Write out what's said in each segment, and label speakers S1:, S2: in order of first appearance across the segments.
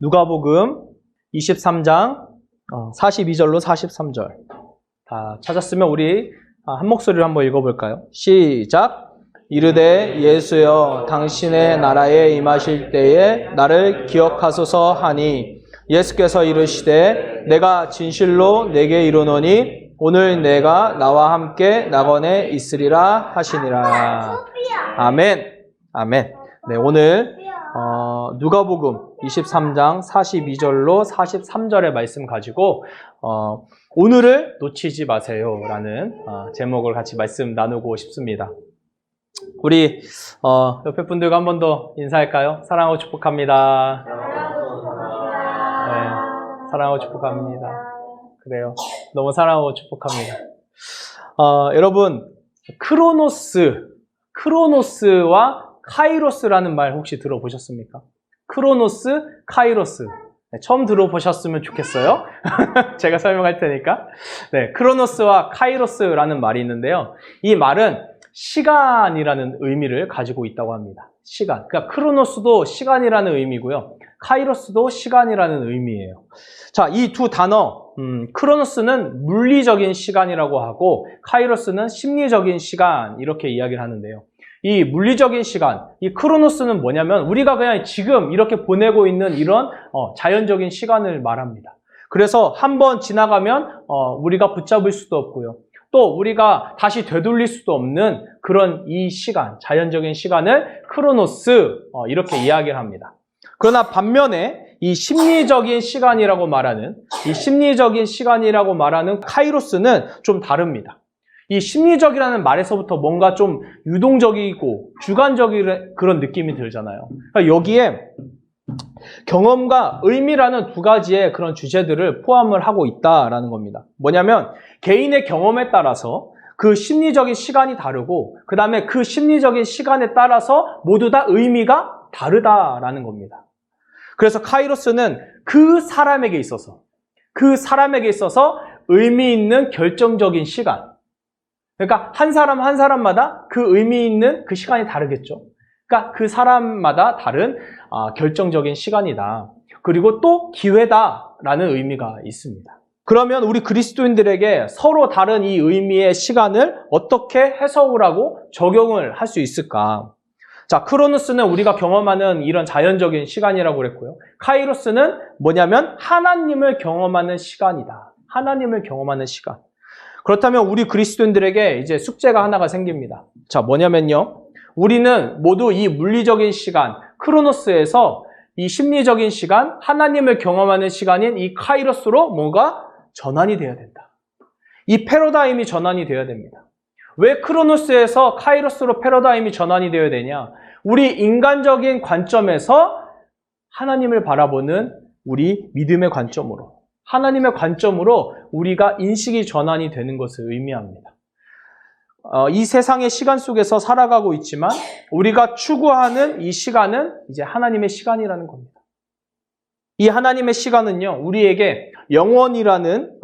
S1: 누가복음 23장 42절로 43절. 다 찾았으면 우리 한 목소리로 한번 읽어볼까요? 시작! 이르되 예수여 당신의 나라에 임하실 때에 나를 기억하소서 하니 예수께서 이르시되 내가 진실로 내게 이르노니 오늘 내가 나와 함께 낙원에 있으리라 하시니라. 아멘. 아멘. 네, 오늘 누가복음 23장 42절로 43절의 말씀 가지고 오늘을 놓치지 마세요라는 제목을 같이 말씀 나누고 싶습니다. 우리 옆에 분들과 한 번 더 인사할까요? 사랑하고 축복합니다. 네, 사랑하고 축복합니다. 그래요. 너무 사랑하고 축복합니다. 여러분, 크로노스와 카이로스라는 말 혹시 들어보셨습니까? 크로노스, 카이로스. 네, 처음 들어보셨으면 좋겠어요. 제가 설명할 테니까. 네, 크로노스와 카이로스라는 말이 있는데요. 이 말은 시간이라는 의미를 가지고 있다고 합니다. 시간. 그러니까 크로노스도 시간이라는 의미고요. 카이로스도 시간이라는 의미예요. 자, 이 두 단어, 크로노스는 물리적인 시간이라고 하고 카이로스는 심리적인 시간 이렇게 이야기를 하는데요. 이 물리적인 시간, 이 크로노스는 뭐냐면 우리가 그냥 지금 이렇게 보내고 있는 이런 자연적인 시간을 말합니다. 그래서 한번 지나가면 우리가 붙잡을 수도 없고요. 또 우리가 다시 되돌릴 수도 없는 그런 이 시간, 자연적인 시간을 크로노스 이렇게 이야기를 합니다. 그러나 반면에 이 심리적인 시간이라고 말하는 카이로스는 좀 다릅니다. 이 심리적이라는 말에서부터 뭔가 좀 유동적이고 주관적인 그런 느낌이 들잖아요. 그러니까 여기에 경험과 의미라는 두 가지의 그런 주제들을 포함을 하고 있다라는 겁니다. 뭐냐면 개인의 경험에 따라서 그 심리적인 시간이 다르고 그 다음에 그 심리적인 시간에 따라서 모두 다 의미가 다르다라는 겁니다. 그래서 카이로스는 그 사람에게 있어서 의미 있는 결정적인 시간. 그러니까 한 사람마다 그 의미 있는 그 시간이 다르겠죠. 그러니까 그 사람마다 다른 결정적인 시간이다. 그리고 또 기회다라는 의미가 있습니다. 그러면 우리 그리스도인들에게 서로 다른 이 의미의 시간을 어떻게 해석을 하고 적용을 할 수 있을까? 자, 크로노스는 우리가 경험하는 이런 자연적인 시간이라고 그랬고요. 카이로스는 뭐냐면 하나님을 경험하는 시간이다. 하나님을 경험하는 시간. 그렇다면 우리 그리스도인들에게 이제 숙제가 하나가 생깁니다. 자, 뭐냐면요. 우리는 모두 이 물리적인 시간, 크로노스에서 이 심리적인 시간, 하나님을 경험하는 시간인 이 카이로스로 뭔가 전환이 돼야 된다. 이 패러다임이 전환이 돼야 됩니다. 왜 크로노스에서 카이로스로 패러다임이 전환이 되어야 되냐? 우리 인간적인 관점에서 하나님을 바라보는 우리 믿음의 관점으로, 하나님의 관점으로 우리가 인식이 전환이 되는 것을 의미합니다. 이 세상의 시간 속에서 살아가고 있지만 우리가 추구하는 이 시간은 이제 하나님의 시간이라는 겁니다. 이 하나님의 시간은요, 우리에게 영원이라는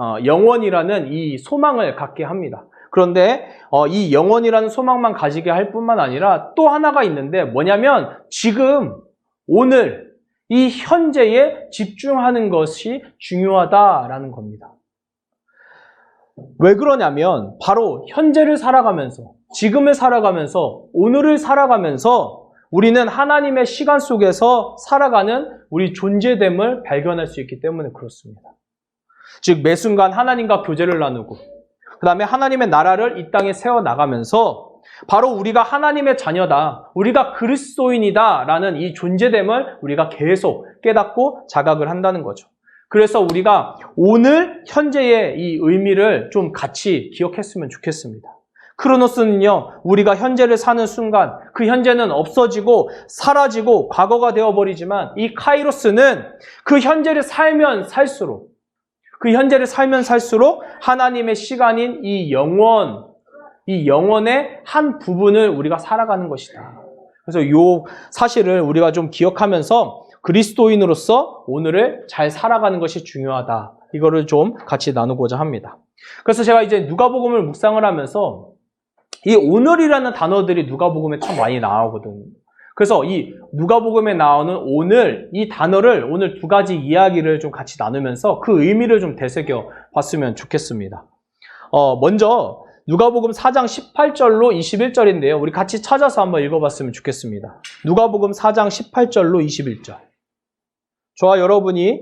S1: 이 소망을 갖게 합니다. 그런데 이 영원이라는 소망만 가지게 할 뿐만 아니라 또 하나가 있는데 뭐냐면 지금, 오늘, 이 현재에 집중하는 것이 중요하다라는 겁니다. 왜 그러냐면 바로 현재를 살아가면서, 지금을 살아가면서, 오늘을 살아가면서 우리는 하나님의 시간 속에서 살아가는 우리 존재됨을 발견할 수 있기 때문에 그렇습니다. 즉 매 순간 하나님과 교제를 나누고 그 다음에 하나님의 나라를 이 땅에 세워나가면서 바로 우리가 하나님의 자녀다, 우리가 그리스도인이다 라는 이 존재됨을 우리가 계속 깨닫고 자각을 한다는 거죠. 그래서 우리가 오늘 현재의 이 의미를 좀 같이 기억했으면 좋겠습니다. 크로노스는요, 우리가 현재를 사는 순간 그 현재는 없어지고 사라지고 과거가 되어버리지만 이 카이로스는 그 현재를 살면 살수록 하나님의 시간인 이 영혼의 한 부분을 우리가 살아가는 것이다. 그래서 이 사실을 우리가 좀 기억하면서 그리스도인으로서 오늘을 잘 살아가는 것이 중요하다. 이거를 좀 같이 나누고자 합니다. 그래서 제가 이제 누가복음을 묵상을 하면서 이 오늘이라는 단어들이 누가복음에 참 많이 나오거든요. 그래서 이 누가복음에 나오는 오늘 이 단어를 오늘 두 가지 이야기를 좀 같이 나누면서 그 의미를 좀 되새겨 봤으면 좋겠습니다. 먼저 누가복음 4장 18절로 21절인데요. 우리 같이 찾아서 한번 읽어봤으면 좋겠습니다. 누가복음 4장 18절로 21절. 저와 여러분이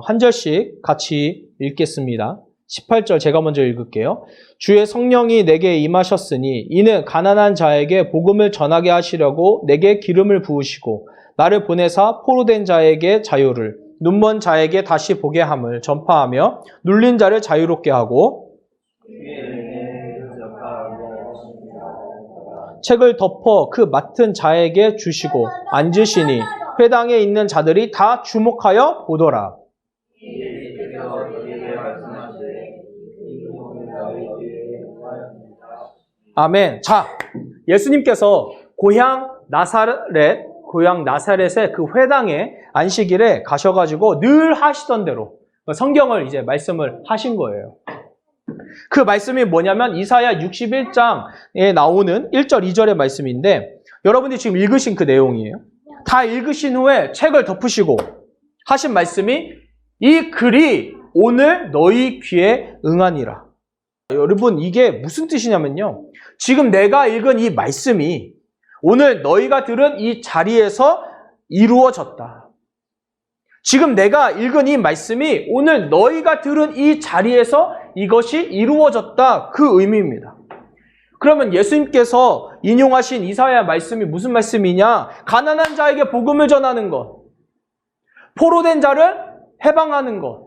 S1: 한 절씩 같이 읽겠습니다. 18절 제가 먼저 읽을게요. 주의 성령이 내게 임하셨으니 이는 가난한 자에게 복음을 전하게 하시려고 내게 기름을 부으시고 나를 보내사 포로된 자에게 자유를, 눈먼 자에게 다시 보게 함을 전파하며 눌린 자를 자유롭게 하고 책을 덮어 그 맡은 자에게 주시고 앉으시니 회당에 있는 자들이 다 주목하여 보더라. 아멘. 자, 예수님께서 고향 나사렛의 그 회당에 안식일에 가셔가지고 늘 하시던 대로 성경을 이제 말씀을 하신 거예요. 그 말씀이 뭐냐면 이사야 61장에 나오는 1절, 2절의 말씀인데 여러분들이 지금 읽으신 그 내용이에요. 다 읽으신 후에 책을 덮으시고 하신 말씀이 이 글이 오늘 너희 귀에 응하니라. 여러분 이게 무슨 뜻이냐면요. 지금 내가 읽은 이 말씀이 오늘 너희가 들은 이 자리에서 이루어졌다. 지금 내가 읽은 이 말씀이 오늘 너희가 들은 이 자리에서 이것이 이루어졌다. 그 의미입니다. 그러면 예수님께서 인용하신 이사야 말씀이 무슨 말씀이냐? 가난한 자에게 복음을 전하는 것, 포로된 자를 해방하는 것,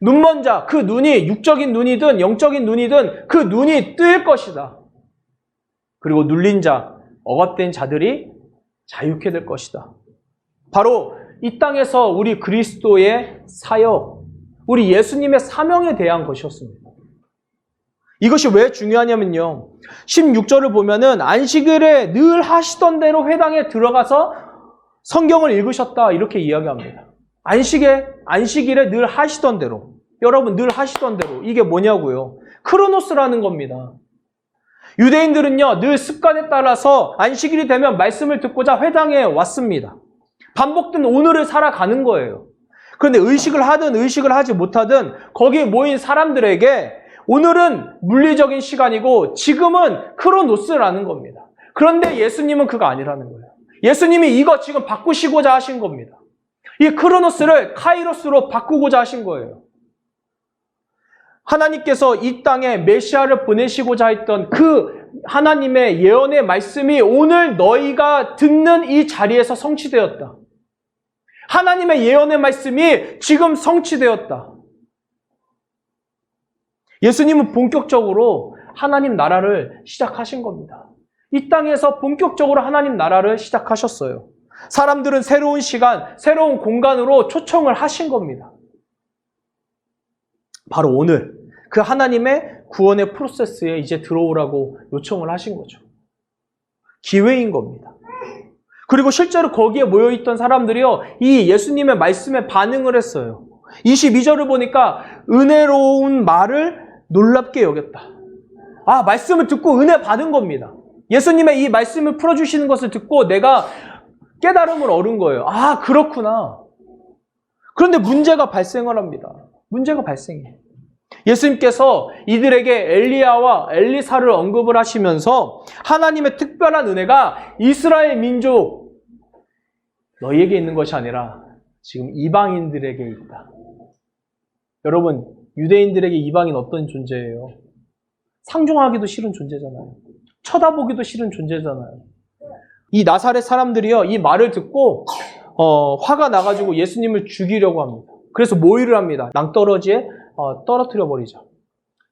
S1: 눈먼 자, 그 눈이 육적인 눈이든 영적인 눈이든 그 눈이 뜨일 것이다. 그리고 눌린 자, 억압된 자들이 자유케 될 것이다. 바로 이 땅에서 우리 그리스도의 사역, 우리 예수님의 사명에 대한 것이었습니다. 이것이 왜 중요하냐면요. 16절을 보면은 안식일에 늘 하시던 대로 회당에 들어가서 성경을 읽으셨다. 이렇게 이야기합니다. 안식일에 늘 하시던 대로. 여러분 늘 하시던 대로. 이게 뭐냐고요? 크로노스라는 겁니다. 유대인들은요, 늘 습관에 따라서 안식일이 되면 말씀을 듣고자 회당에 왔습니다. 반복된 오늘을 살아가는 거예요. 그런데 의식을 하든 의식을 하지 못하든 거기에 모인 사람들에게 오늘은 물리적인 시간이고 지금은 크로노스라는 겁니다. 그런데 예수님은 그거 아니라는 거예요. 예수님이 이거 지금 바꾸시고자 하신 겁니다. 이 크로노스를 카이로스로 바꾸고자 하신 거예요. 하나님께서 이 땅에 메시아를 보내시고자 했던 그 하나님의 예언의 말씀이 오늘 너희가 듣는 이 자리에서 성취되었다. 하나님의 예언의 말씀이 지금 성취되었다. 예수님은 본격적으로 하나님 나라를 시작하신 겁니다. 이 땅에서 본격적으로 하나님 나라를 시작하셨어요. 사람들은 새로운 시간, 새로운 공간으로 초청을 하신 겁니다. 바로 오늘 그 하나님의 구원의 프로세스에 이제 들어오라고 요청을 하신 거죠. 기회인 겁니다. 그리고 실제로 거기에 모여있던 사람들이요, 이 예수님의 말씀에 반응을 했어요. 22절을 보니까 은혜로운 말을 놀랍게 여겼다. 아, 말씀을 듣고 은혜 받은 겁니다. 예수님의 이 말씀을 풀어주시는 것을 듣고 내가 깨달음을 얻은 거예요. 아, 그렇구나. 그런데 문제가 발생을 합니다. 문제가 발생해요. 예수님께서 이들에게 엘리야와 엘리사를 언급을 하시면서 하나님의 특별한 은혜가 이스라엘 민족 너희에게 있는 것이 아니라 지금 이방인들에게 있다. 여러분, 유대인들에게 이방인 어떤 존재예요? 상종하기도 싫은 존재잖아요. 쳐다보기도 싫은 존재잖아요. 이 나사렛 사람들이요, 이 말을 듣고 화가 나가지고 예수님을 죽이려고 합니다. 그래서 모의를 합니다. 낭떠러지에 떨어뜨려 버리죠.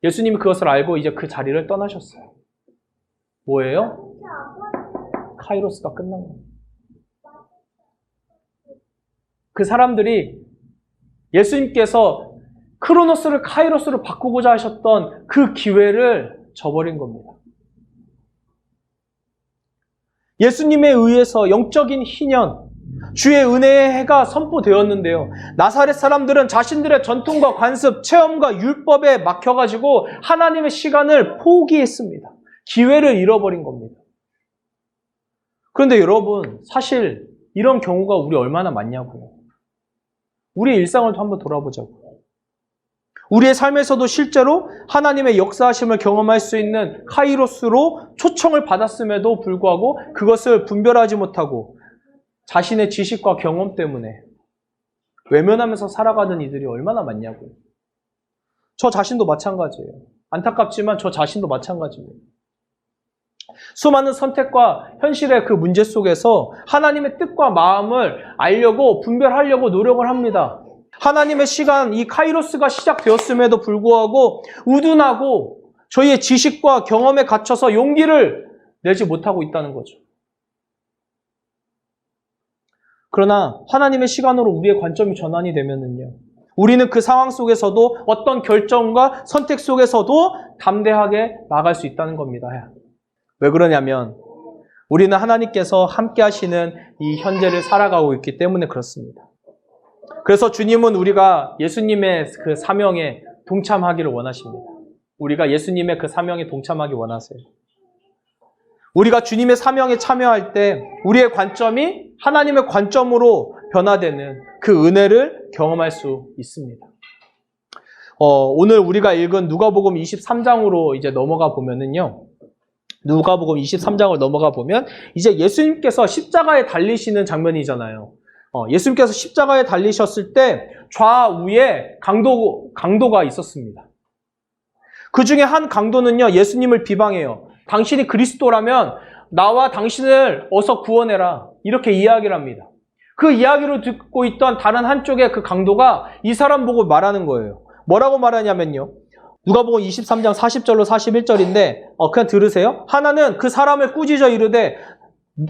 S1: 예수님이 그것을 알고 이제 그 자리를 떠나셨어요. 뭐예요? 카이로스가 끝난 겁니다. 그 사람들이 예수님께서 크로노스를 카이로스로 바꾸고자 하셨던 그 기회를 저버린 겁니다. 예수님에 의해서 영적인 희년, 주의 은혜의 해가 선포되었는데요. 나사렛 사람들은 자신들의 전통과 관습, 체험과 율법에 막혀가지고 하나님의 시간을 포기했습니다. 기회를 잃어버린 겁니다. 그런데 여러분, 사실 이런 경우가 우리 얼마나 많냐고요. 우리의 일상을 한번 돌아보자고요. 우리의 삶에서도 실제로 하나님의 역사하심을 경험할 수 있는 카이로스로 초청을 받았음에도 불구하고 그것을 분별하지 못하고 자신의 지식과 경험 때문에 외면하면서 살아가는 이들이 얼마나 많냐고요. 저 자신도 마찬가지예요. 안타깝지만 저 자신도 마찬가지입니다. 수많은 선택과 현실의 그 문제 속에서 하나님의 뜻과 마음을 알려고 분별하려고 노력을 합니다. 하나님의 시간, 이 카이로스가 시작되었음에도 불구하고 우둔하고 저희의 지식과 경험에 갇혀서 용기를 내지 못하고 있다는 거죠. 그러나 하나님의 시간으로 우리의 관점이 전환이 되면은요, 우리는 그 상황 속에서도 어떤 결정과 선택 속에서도 담대하게 나갈 수 있다는 겁니다. 왜 그러냐면 우리는 하나님께서 함께 하시는 이 현재를 살아가고 있기 때문에 그렇습니다. 그래서 주님은 우리가 예수님의 그 사명에 동참하기를 원하십니다. 우리가 예수님의 그 사명에 동참하기 원하세요. 우리가 주님의 사명에 참여할 때 우리의 관점이 하나님의 관점으로 변화되는 그 은혜를 경험할 수 있습니다. 오늘 우리가 읽은 누가복음 23장으로 이제 넘어가 보면은요. 누가복음 23장을 넘어가 보면 이제 예수님께서 십자가에 달리시는 장면이잖아요. 예수님께서 십자가에 달리셨을 때 좌우에 강도가 있었습니다. 그 중에 한 강도는요, 예수님을 비방해요. 당신이 그리스도라면 나와 당신을 어서 구원해라. 이렇게 이야기를 합니다. 그 이야기를 듣고 있던 다른 한쪽의 그 강도가 이 사람 보고 말하는 거예요. 뭐라고 말하냐면요. 누가복음 23장 40절로 41절인데 그냥 들으세요. 하나는 그 사람을 꾸짖어 이르되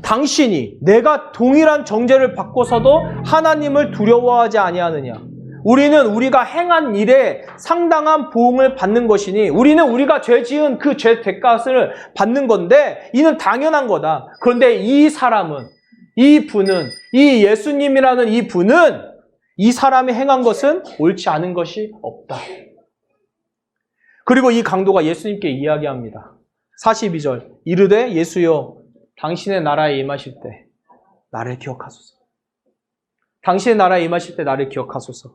S1: 당신이 내가 동일한 정죄를 받고서도 하나님을 두려워하지 아니하느냐. 우리는 우리가 행한 일에 상당한 보응을 받는 것이니 우리는 우리가 죄 지은 그 죄 대가를 받는 건데 이는 당연한 거다. 그런데 이 사람은, 이 분은, 이 예수님이라는 이 분은 이 사람이 행한 것은 옳지 않은 것이 없다. 그리고 이 강도가 예수님께 이야기합니다. 42절 이르되 예수여 당신의 나라에 임하실 때 나를 기억하소서. 당신의 나라에 임하실 때 나를 기억하소서.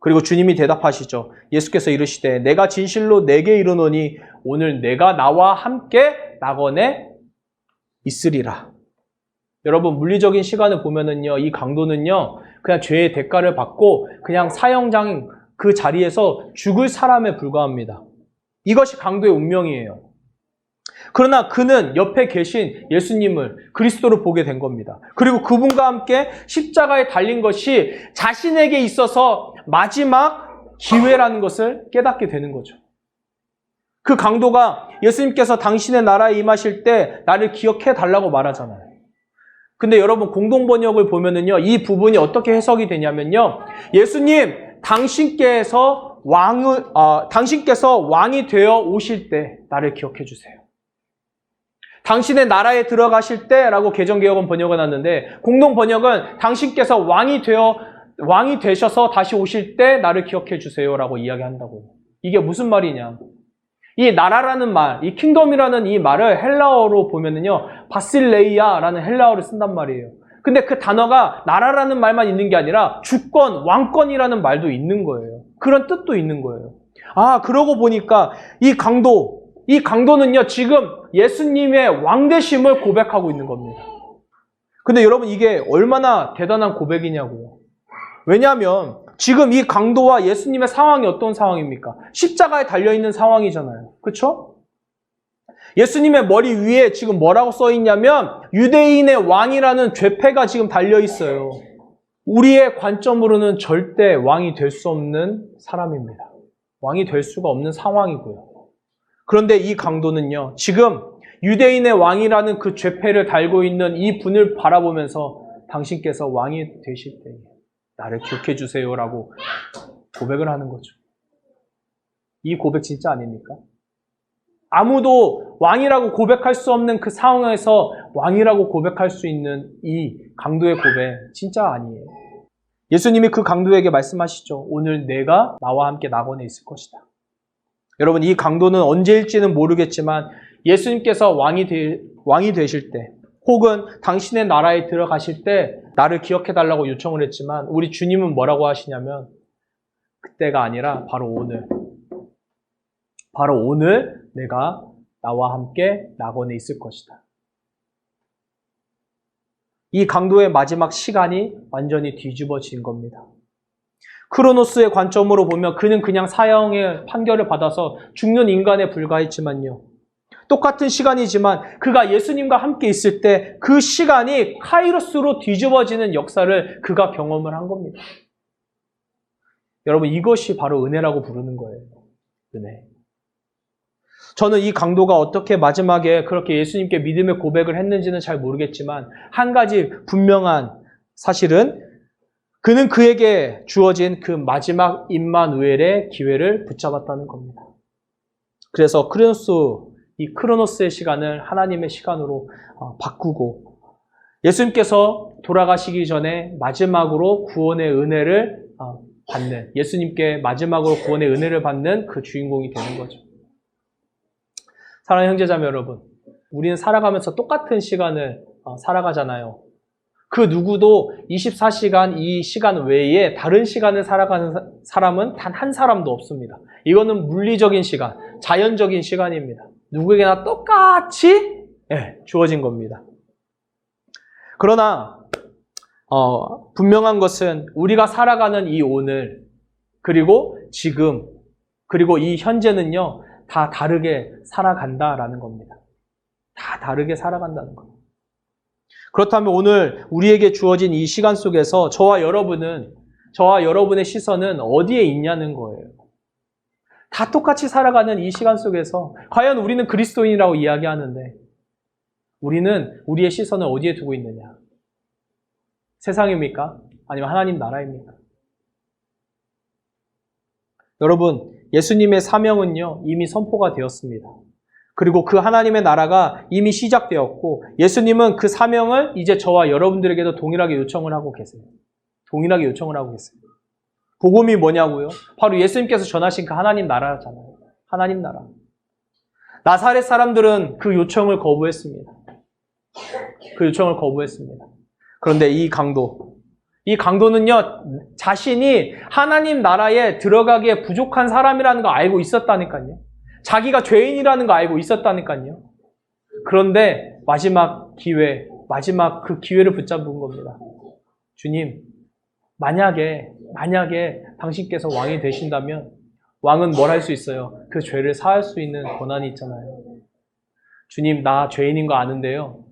S1: 그리고 주님이 대답하시죠. 예수께서 이르시되 내가 진실로 내게 이르노니 오늘 내가 나와 함께 낙원에 있으리라. 여러분 물리적인 시간을 보면은요, 이 강도는요 그냥 죄의 대가를 받고 그냥 사형장 그 자리에서 죽을 사람에 불과합니다. 이것이 강도의 운명이에요. 그러나 그는 옆에 계신 예수님을 그리스도로 보게 된 겁니다. 그리고 그분과 함께 십자가에 달린 것이 자신에게 있어서 마지막 기회라는 것을 깨닫게 되는 거죠. 그 강도가 예수님께서 당신의 나라에 임하실 때 나를 기억해 달라고 말하잖아요. 근데 여러분 공동번역을 보면은요, 이 부분이 어떻게 해석이 되냐면요, 예수님 당신께서 왕이 되어 오실 때 나를 기억해 주세요. 당신의 나라에 들어가실 때라고 개정개혁은 번역을 놨는데 공동번역은 당신께서 왕이 되셔서 다시 오실 때 나를 기억해 주세요라고 이야기한다고요. 이게 무슨 말이냐? 이 나라라는 말, 이 킹덤이라는 이 말을 헬라어로 보면은요, 바실레이아라는 헬라어를 쓴단 말이에요. 근데 그 단어가 나라라는 말만 있는 게 아니라 주권, 왕권이라는 말도 있는 거예요. 그런 뜻도 있는 거예요. 그러고 보니까 이 강도는요, 지금 예수님의 왕되심을 고백하고 있는 겁니다. 근데 여러분 이게 얼마나 대단한 고백이냐고요. 왜냐하면 지금 이 강도와 예수님의 상황이 어떤 상황입니까? 십자가에 달려있는 상황이잖아요. 그렇죠? 예수님의 머리 위에 지금 뭐라고 써있냐면 유대인의 왕이라는 죄패가 지금 달려있어요. 우리의 관점으로는 절대 왕이 될 수 없는 사람입니다. 왕이 될 수가 없는 상황이고요. 그런데 이 강도는요, 지금 유대인의 왕이라는 그 죄패를 달고 있는 이 분을 바라보면서 당신께서 왕이 되실 때 나를 기억해 주세요라고 고백을 하는 거죠. 이 고백 진짜 아닙니까? 아무도 왕이라고 고백할 수 없는 그 상황에서 왕이라고 고백할 수 있는 이 강도의 고백 진짜 아니에요. 예수님이 그 강도에게 말씀하시죠. 오늘 내가 나와 함께 낙원에 있을 것이다. 여러분 이 강도는 언제일지는 모르겠지만 예수님께서 왕이 되실 때 혹은 당신의 나라에 들어가실 때 나를 기억해달라고 요청을 했지만 우리 주님은 뭐라고 하시냐면 그때가 아니라 바로 오늘 내가 나와 함께 낙원에 있을 것이다. 이 강도의 마지막 시간이 완전히 뒤집어진 겁니다. 크로노스의 관점으로 보면 그는 그냥 사형의 판결을 받아서 죽는 인간에 불과했지만요. 똑같은 시간이지만 그가 예수님과 함께 있을 때 그 시간이 카이로스로 뒤집어지는 역사를 그가 경험을 한 겁니다. 여러분, 이것이 바로 은혜라고 부르는 거예요. 은혜. 저는 이 강도가 어떻게 마지막에 그렇게 예수님께 믿음의 고백을 했는지는 잘 모르겠지만 한 가지 분명한 사실은 그는 그에게 주어진 그 마지막 임마누엘의 기회를 붙잡았다는 겁니다. 그래서 이 크로노스의 시간을 하나님의 시간으로 바꾸고 예수님께서 돌아가시기 전에 마지막으로 구원의 은혜를 받는, 예수님께 마지막으로 구원의 은혜를 받는 그 주인공이 되는 거죠. 사랑하는 형제자매 여러분, 우리는 살아가면서 똑같은 시간을 살아가잖아요. 그 누구도 24시간 이 시간 외에 다른 시간을 살아가는 사람은 단 한 사람도 없습니다. 이거는 물리적인 시간, 자연적인 시간입니다. 누구에게나 똑같이 주어진 겁니다. 그러나 분명한 것은 우리가 살아가는 이 오늘, 그리고 지금, 그리고 이 현재는요, 다 다르게 살아간다라는 겁니다. 다 다르게 살아간다는 겁니다. 그렇다면 오늘 우리에게 주어진 이 시간 속에서 저와 여러분의 시선은 어디에 있냐는 거예요. 다 똑같이 살아가는 이 시간 속에서 과연 우리는 그리스도인이라고 이야기하는데 우리는 우리의 시선을 어디에 두고 있느냐? 세상입니까? 아니면 하나님 나라입니까? 여러분, 예수님의 사명은요, 이미 선포가 되었습니다. 그리고 그 하나님의 나라가 이미 시작되었고 예수님은 그 사명을 이제 저와 여러분들에게도 동일하게 요청을 하고 계세요. 동일하게 요청을 하고 계세요. 복음이 뭐냐고요? 바로 예수님께서 전하신 그 하나님 나라잖아요. 하나님 나라. 나사렛 사람들은 그 요청을 거부했습니다. 그 요청을 거부했습니다. 그런데 이 강도는요, 자신이 하나님 나라에 들어가기에 부족한 사람이라는 거 알고 있었다니까요. 자기가 죄인이라는 거 알고 있었다니까요. 그런데 마지막 그 기회를 붙잡은 겁니다. 주님, 만약에 당신께서 왕이 되신다면 왕은 뭘 할 수 있어요? 그 죄를 사할 수 있는 권한이 있잖아요. 주님, 나 죄인인 거 아는데요.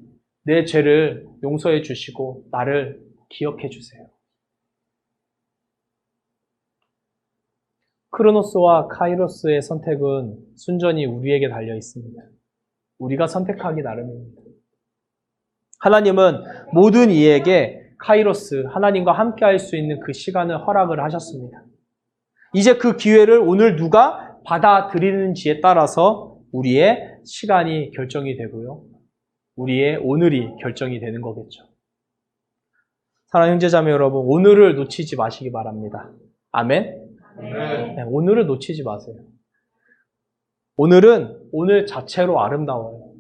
S1: 내 죄를 용서해 주시고 나를 기억해 주세요. 크로노스와 카이로스의 선택은 순전히 우리에게 달려 있습니다. 우리가 선택하기 나름입니다. 하나님은 모든 이에게 카이로스, 하나님과 함께 할 수 있는 그 시간을 허락을 하셨습니다. 이제 그 기회를 오늘 누가 받아들이는지에 따라서 우리의 시간이 결정이 되고요. 우리의 오늘이 결정이 되는 거겠죠. 사랑하는 형제자매 여러분, 오늘을 놓치지 마시기 바랍니다. 아멘? 네, 오늘을 놓치지 마세요. 오늘은 오늘 자체로 아름다워요.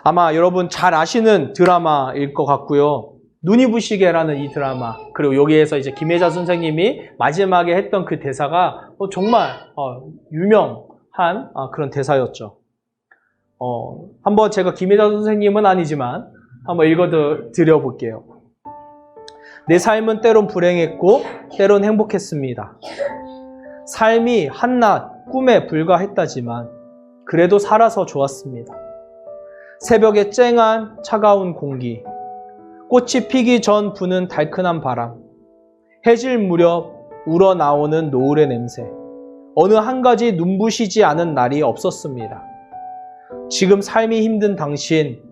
S1: 아마 여러분 잘 아시는 드라마일 것 같고요. 눈이 부시게라는 이 드라마, 그리고 여기에서 이제 김혜자 선생님이 마지막에 했던 그 대사가 정말 유명한 그런 대사였죠. 한번 제가 김혜자 선생님은 아니지만 한번 읽어드려 볼게요. 내 삶은 때론 불행했고 때론 행복했습니다. 삶이 한낱 꿈에 불과했다지만 그래도 살아서 좋았습니다. 새벽에 쨍한 차가운 공기, 꽃이 피기 전 부는 달큰한 바람, 해질 무렵 우러나오는 노을의 냄새, 어느 한 가지 눈부시지 않은 날이 없었습니다. 지금 삶이 힘든 당신,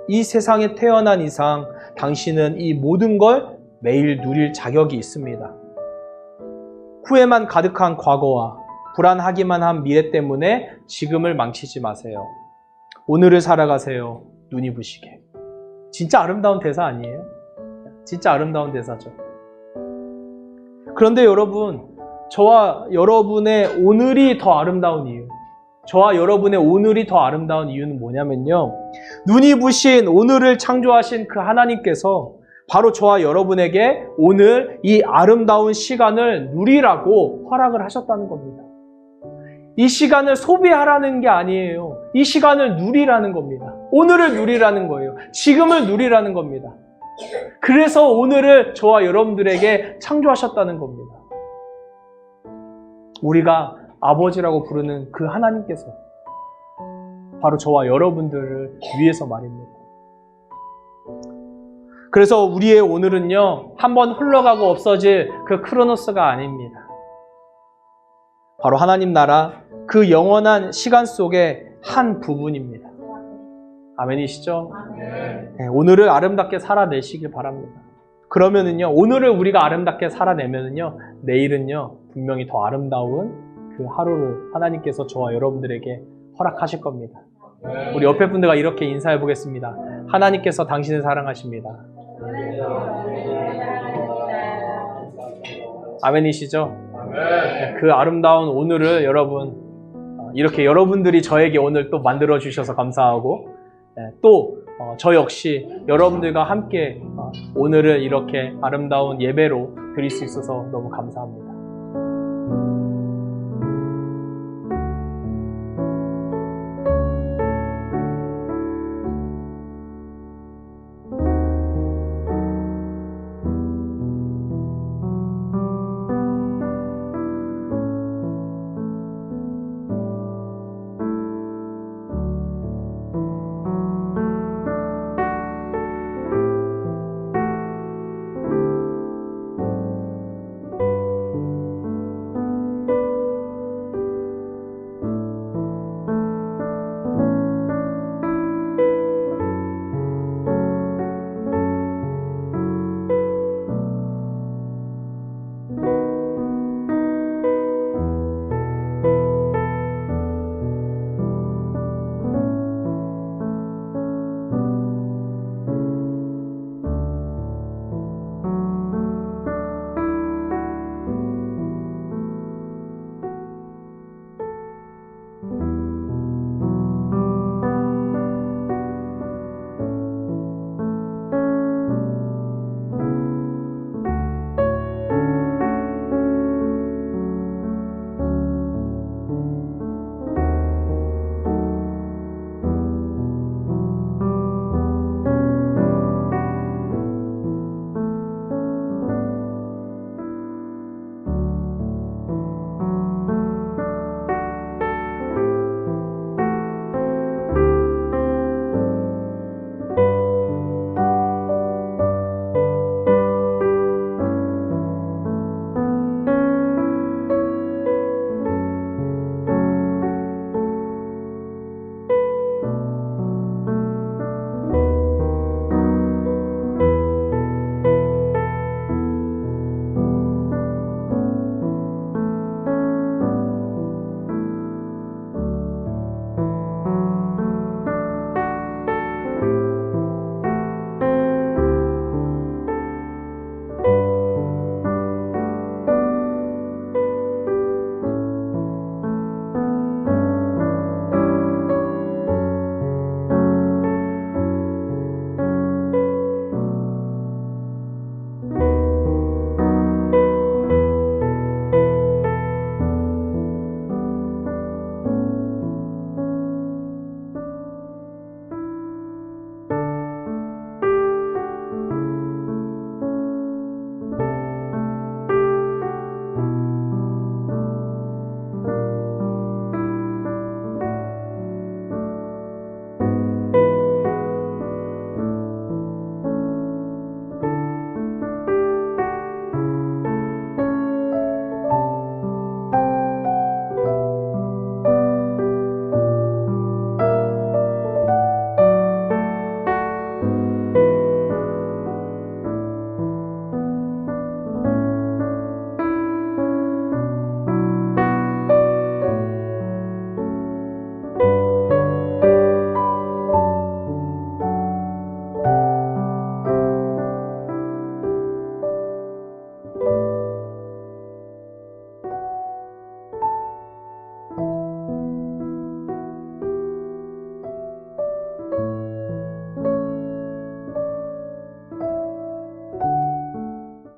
S1: 이 세상에 태어난 이상 당신은 이 모든 걸 매일 누릴 자격이 있습니다. 후회만 가득한 과거와 불안하기만 한 미래 때문에 지금을 망치지 마세요. 오늘을 살아가세요. 눈이 부시게. 진짜 아름다운 대사 아니에요? 진짜 아름다운 대사죠. 그런데 여러분, 저와 여러분의 오늘이 더 아름다운 이유, 저와 여러분의 오늘이 더 아름다운 이유는 뭐냐면요. 눈이 부신 오늘을 창조하신 그 하나님께서 바로 저와 여러분에게 오늘 이 아름다운 시간을 누리라고 허락을 하셨다는 겁니다. 이 시간을 소비하라는 게 아니에요. 이 시간을 누리라는 겁니다. 오늘을 누리라는 거예요. 지금을 누리라는 겁니다. 그래서 오늘을 저와 여러분들에게 창조하셨다는 겁니다. 우리가 아버지라고 부르는 그 하나님께서 바로 저와 여러분들을 위해서 말입니다. 그래서 우리의 오늘은요, 한번 흘러가고 없어질 그 크로노스가 아닙니다. 바로 하나님 나라, 그 영원한 시간 속의 한 부분입니다. 아멘이시죠? 네, 오늘을 아름답게 살아내시길 바랍니다. 그러면은요, 오늘을 우리가 아름답게 살아내면은요, 내일은요, 분명히 더 아름다운 그 하루를 하나님께서 저와 여러분들에게 허락하실 겁니다. 우리 옆에 분들과 이렇게 인사해 보겠습니다. 하나님께서 당신을 사랑하십니다. 아멘이시죠? 그 아름다운 오늘을 여러분, 이렇게 여러분들이 저에게 오늘 또 만들어 주셔서 감사하고, 또 저 역시 여러분들과 함께 오늘을 이렇게 아름다운 예배로 드릴 수 있어서 너무 감사합니다.